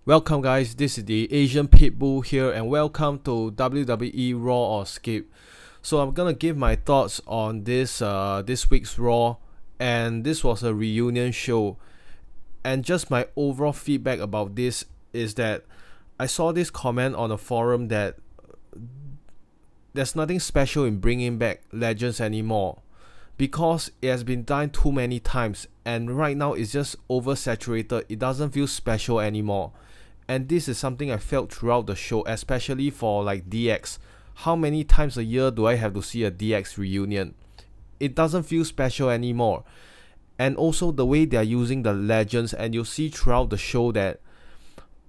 Welcome guys, this is the Asian Pitbull here and welcome to WWE Raw or Skip. So I'm gonna give my thoughts on this week's Raw, and this was a reunion show, and just my overall feedback about this is that I saw this comment on a forum that there's nothing special in bringing back legends anymore because it has been done too many times, and right now it's just oversaturated. It doesn't feel special anymore. And this is something I felt throughout the show, especially for like DX. How many times a year do I have to see a DX reunion? It doesn't feel special anymore. And also the way they are using the legends, and you'll see throughout the show that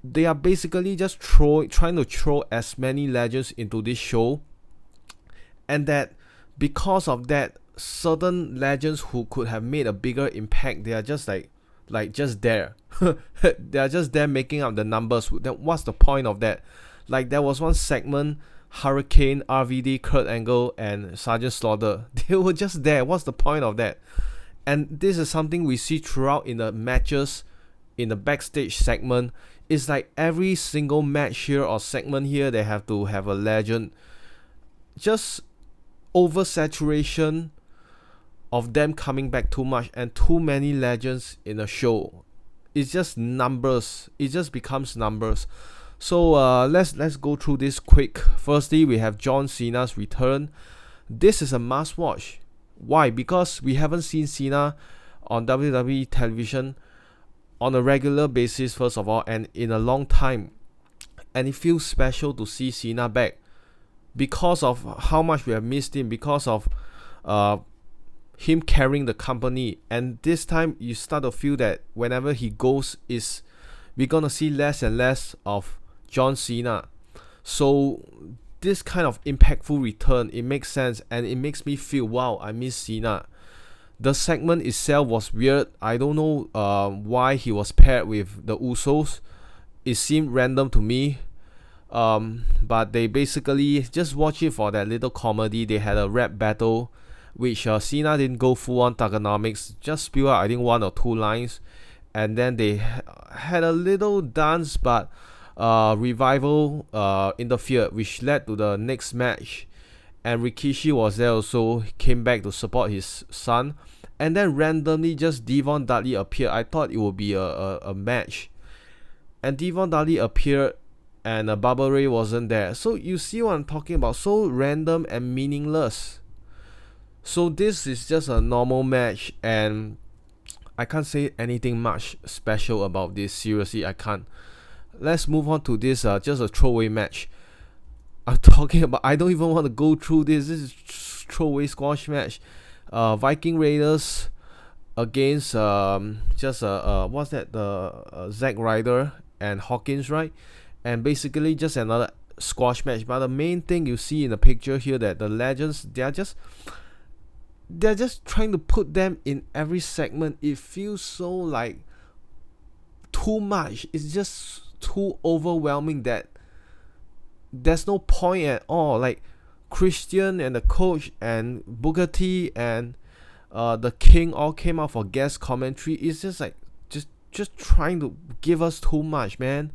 they are basically just trying to throw as many legends into this show, and that because of that, certain legends who could have made a bigger impact, they are just just there. They are just there making up the numbers. Then what's the point of that? Like there was one segment, Hurricane, RVD, Kurt Angle, and Sergeant Slaughter. They were just there. What's the point of that? And this is something we see throughout in the matches, in the backstage segment. It's like every single match here or segment here, they have to have a legend. Just oversaturation of them coming back too much and too many legends in a show. It's just numbers. It just becomes numbers. So let's go through this quick. Firstly, we have John Cena's return. This is a must watch. Why? Because we haven't seen Cena on WWE television on a regular basis, first of all, and in a long time. And it feels special to see Cena back because of how much we have missed him, because of him carrying the company. And this time you start to feel that whenever he goes, is we're gonna see less and less of John Cena. So this kind of impactful return, it makes sense, and it makes me feel, wow, I miss Cena. The segment itself was weird. I don't know why he was paired with the Usos. It seemed random to me. But they basically just watch it for that little comedy. They had a rap battle, which Cena didn't go full on Thugonomics, just spew out I think one or two lines, and then they had a little dance, but Revival interfered, which led to the next match, and Rikishi was there also. He came back to support his son, and then randomly just Devon Dudley appeared. I thought it would be a match, and Devon Dudley appeared, and Bubba Ray wasn't there. So you see what I'm talking about? So random and meaningless. So this is just a normal match, and I can't say anything much special about this. Seriously, I can't. Let's move on to this just a throwaway match. I'm talking about, I don't even want to go through this. This is throwaway squash match. Viking Raiders against what's that, the Zack, Ryder and Hawkins, right? And basically just another squash match. But the main thing you see in the picture here, that the legends, they're just trying to put them in every segment. It feels so like too much. It's just too overwhelming that there's no point at all. Like Christian and the coach and Booker T and the King all came out for guest commentary. It's just like just trying to give us too much, man.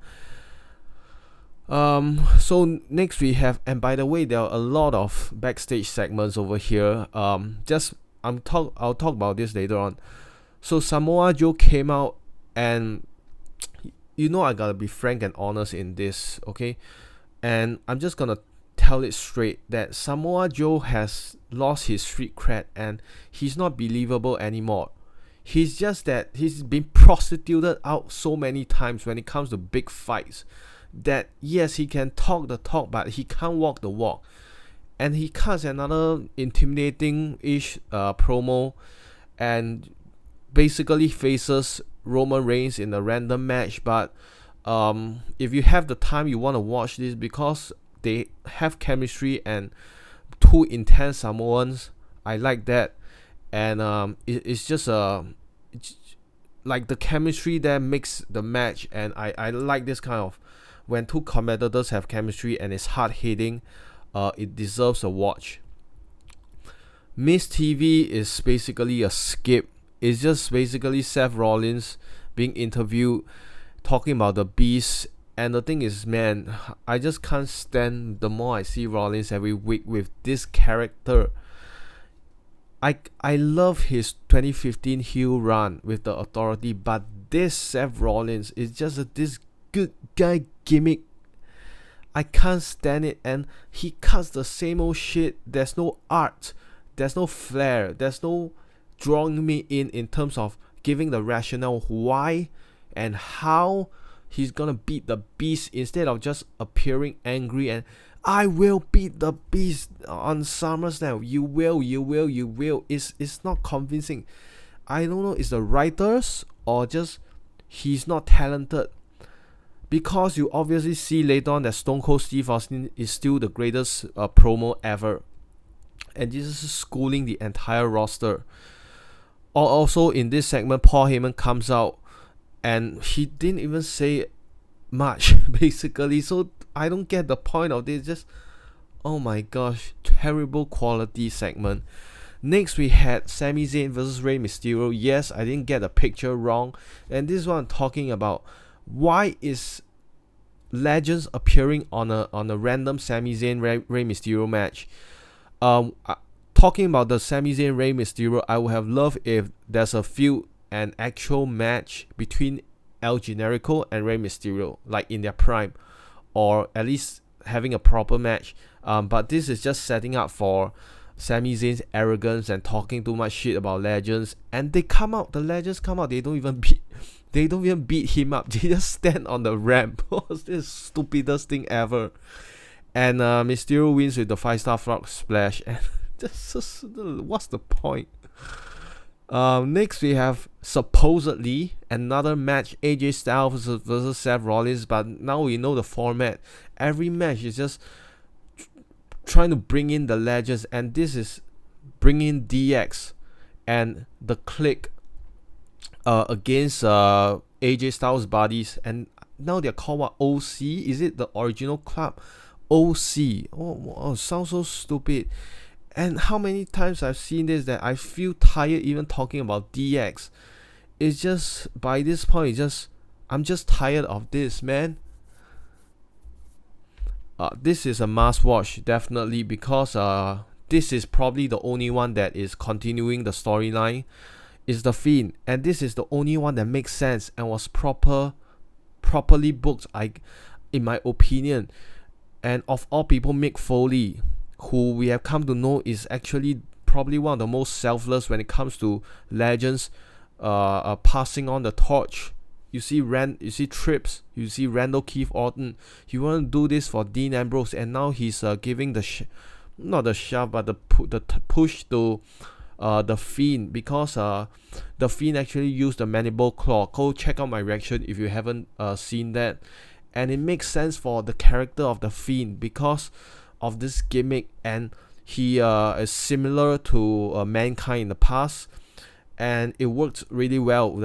So next we have, and by the way, there are a lot of backstage segments over here. I'll talk about this later on. So Samoa Joe came out, and I gotta be frank and honest in this, okay? And I'm just gonna tell it straight that Samoa Joe has lost his street cred, and he's not believable anymore. He's just that he's been prostituted out so many times when it comes to big fights, that yes, he can talk the talk, but he can't walk the walk. And he cuts another intimidating-ish promo, and basically faces Roman Reigns in a random match. But if you have the time, you want to watch this because they have chemistry and two intense Samoans. I like that. And it's just like the chemistry that makes the match, and I like this kind of, when two competitors have chemistry and it's hard hitting, it deserves a watch. Miss TV is basically a skip. It's just basically Seth Rollins being interviewed, talking about the Beast. And the thing is, man, I just can't stand the more I see Rollins every week with this character. I love his 2015 heel run with the Authority, but this Seth Rollins is just this good guy gimmick. I can't stand it, and he cuts the same old shit. There's no art, there's no flair, there's no drawing me in terms of giving the rationale why and how he's gonna beat the Beast, instead of just appearing angry and I will beat the Beast on SummerSlam. You will. It's not convincing. I don't know, it's the writers or just he's not talented. Because you obviously see later on that Stone Cold Steve Austin is still the greatest promo ever. And this is schooling the entire roster. Also in this segment, Paul Heyman comes out and he didn't even say much basically. So I don't get the point of this. Just, oh my gosh, terrible quality segment. Next we had Sami Zayn versus Rey Mysterio. Yes, I didn't get the picture wrong. And this is what I'm talking about. Why is legends appearing on a random Sami Zayn Rey Mysterio match? Talking about the Sami Zayn Rey Mysterio, I would have loved if there's a feud, an actual match between El Generico and Rey Mysterio, like in their prime, or at least having a proper match. But this is just setting up for Sami Zayn's arrogance and talking too much shit about legends. And the legends come out, they don't even beat him up. They just stand on the ramp. What's this stupidest thing ever? And Mysterio wins with the 5-star frog splash. And just, what's the point? Next we have supposedly another match, AJ Styles versus Seth Rollins. But now we know the format. Every match is just trying to bring in the legends, and this is bringing DX and the Clique against AJ Styles' buddies, and now they're called what, OC? Is it the original club? OC. Oh, sounds so stupid. And how many times I've seen this that I feel tired even talking about DX. It's just, by this point, I'm just tired of this, man. This is a must watch, definitely, because this is probably the only one that is continuing the storyline. Is the Fiend, and this is the only one that makes sense and was properly booked, in my opinion. And of all people, Mick Foley, who we have come to know is actually probably one of the most selfless when it comes to legends passing on the torch. You see Trips, you see Randall Keith Orton. He want to do this for Dean Ambrose, and now he's giving not the shove, but the push to the Fiend, because the Fiend actually used the mandible claw. Go check out my reaction if you haven't seen that. And it makes sense for the character of the Fiend because of this gimmick, and he is similar to Mankind in the past, and it worked really well with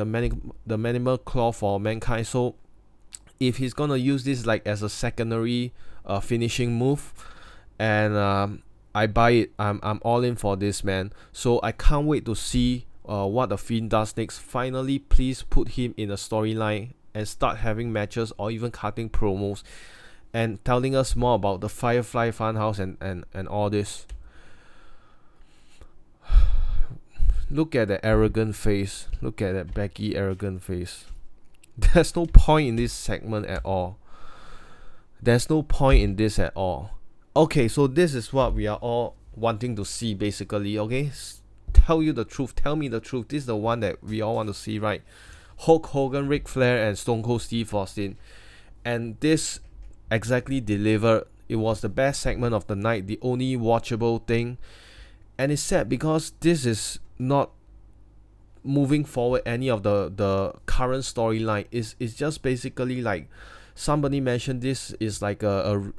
the mandible claw for Mankind. So if he's gonna use this like as a secondary finishing move, and I buy it. I'm all in for this, man. So I can't wait to see what the Fiend does next. Finally, please put him in a storyline and start having matches or even cutting promos and telling us more about the Firefly Funhouse and all this. Look at the arrogant face. Look at that Becky arrogant face. There's no point in this segment at all. Okay, so this is what we are all wanting to see, basically. Okay, tell me the truth. This is the one that we all want to see, right? Hulk Hogan, Ric Flair, and Stone Cold Steve Austin. And this exactly delivered. It was the best segment of the night, the only watchable thing. And it's sad because this is not moving forward any of the current storyline. It's just basically like somebody mentioned this is like a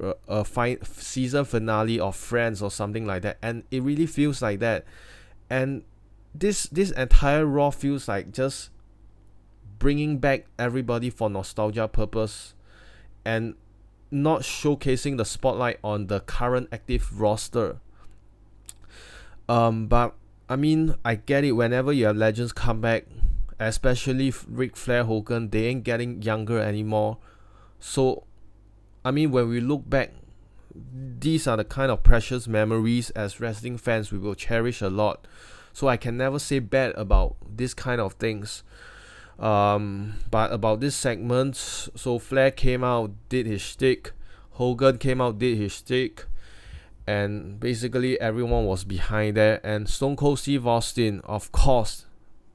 season finale of Friends or something like that, and it really feels like that. And this entire Raw feels like just bringing back everybody for nostalgia purpose and not showcasing the spotlight on the current active roster. But I mean, I get it. Whenever you have legends come back, especially Ric Flair, Hogan, they ain't getting younger anymore. So, I mean, when we look back, these are the kind of precious memories as wrestling fans we will cherish a lot. So I can never say bad about this kind of things. But about this segment, so Flair came out, did his shtick. Hogan came out, did his shtick. And basically everyone was behind there. And Stone Cold Steve Austin, of course,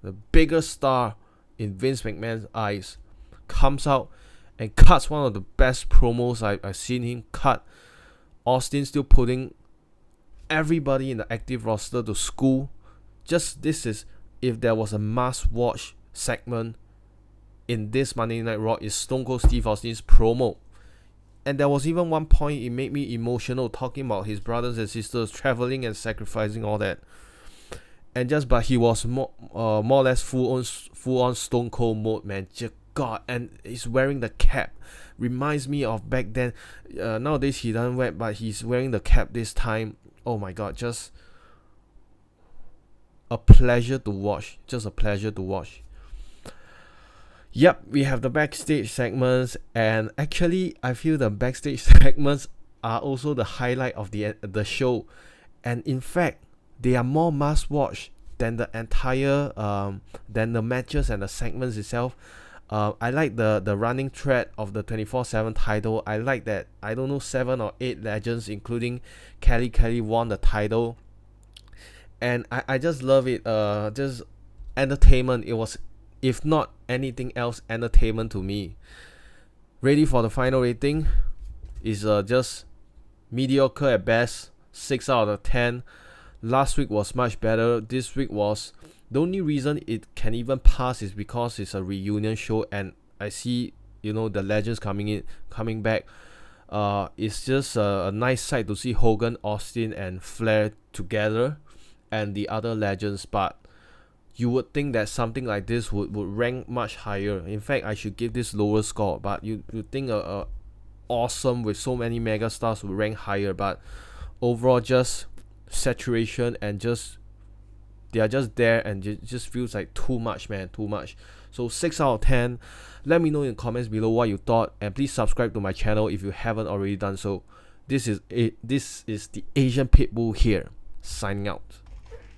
the biggest star in Vince McMahon's eyes, comes out and cuts one of the best promos I've seen him cut. Austin still putting everybody in the active roster to school. Just this is, if there was a must-watch segment in this Monday Night Raw, is Stone Cold Steve Austin's promo. And there was even one point it made me emotional, talking about his brothers and sisters traveling and sacrificing all that. And but he was more or less full on Stone Cold mode, man. God, and he's wearing the cap. Reminds me of back then. Nowadays he doesn't wear, but he's wearing the cap this time. Oh my God, just a pleasure to watch. Just a pleasure to watch. Yep, we have the backstage segments, and actually I feel the backstage segments are also the highlight of the show. And in fact, they are more must watch than the entire than the matches and the segments itself. I like the running thread of the 24/7 title. I like that, I don't know, 7 or 8 legends including Kelly won the title. And I just love it. Just entertainment. It was, if not anything else, entertainment to me. Ready for the final rating? Is just mediocre at best, 6 out of 10. Last week was much better. This week was, the only reason it can even pass is because it's a reunion show and I see, the legends coming back. It's just a nice sight to see Hogan, Austin and Flair together and the other legends, but you would think that something like this would rank much higher. In fact, I should give this lower score, but you think awesome with so many mega stars would rank higher, but overall just saturation and just they are just there, and it just feels like too much, man, too much. So 6 out of 10. Let me know in the comments below what you thought, and please subscribe to my channel if you haven't already done so. This is the Asian Pitbull here, signing out.